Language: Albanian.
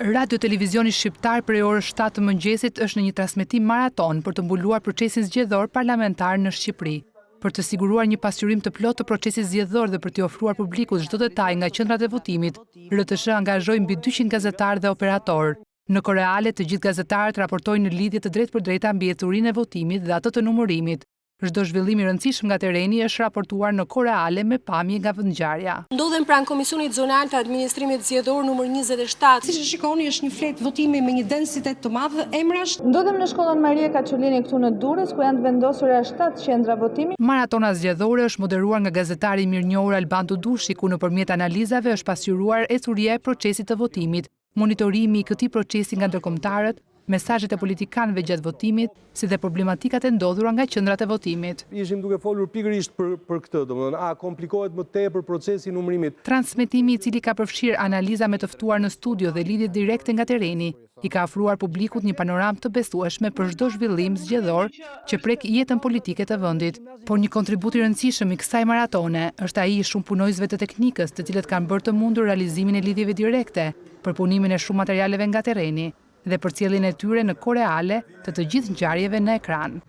Radio Televizioni Shqiptar prej orës 7 të mëngjesit është në një transmetim maraton për të mbuluar procesin zgjedhor parlamentar në Shqipëri. Për të siguruar një pasqyrim të plotë të procesit zgjedhor dhe për t'i ofruar publikut çdo detaj nga qendrat e votimit, RTS angazhoi mbi 200 gazetarë dhe operatorë. Në kohë reale, të gjithë gazetarët raportojnë në lidhje të drejtpërdrejta mbi ecurinë e votimit dhe atë të numërimit. Çdo zhvillim i rëndësishëm nga tereni është raportuar në kohë reale me pamje nga vendngjarja. Ndodhem pranë Komisionit Zonal të Administrimit Zgjedhor numër 27. Siç e shikoni, është një flet votimi me një densitet të madh emrash. Ndodhem në shkollën Maria Kaçolini këtu në Durrës, ku janë vendosura 7 qendra votimi. Maratona zgjedhore është moderuar nga gazetari i mirënjohur Alban Dudushi, ku nëpërmjet analizave është pasqyruar ecuria e procesit të votimit, monitorimi i këtij procesi nga ndërkombëtarët, mesazhet e politikanëve gjatë votimit, si dhe problematikat e ndodhura nga qendrat e votimit. Ishim duke folur pikërisht për këtë, domethënë a komplikohet më tepër procesi i numërimit. Transmetimi i cili ka përfshirë analiza me të ftuar në studio dhe lidhje direkte nga tereni, i ka ofruar publikut një panoramë të besueshme për çdo zhvillim zgjedhor që prek jetën politike të vendit. Por një kontribut i rëndësishëm i kësaj maratone është ai i shumë punojësve të teknikës, të cilët kanë bërë të mundur realizimin e lidhjeve direkte, përpunimin e shumë materialeve nga tereni dhe përcjelljen e tyre në kohë reale të gjithë ngjarjeve në ekran.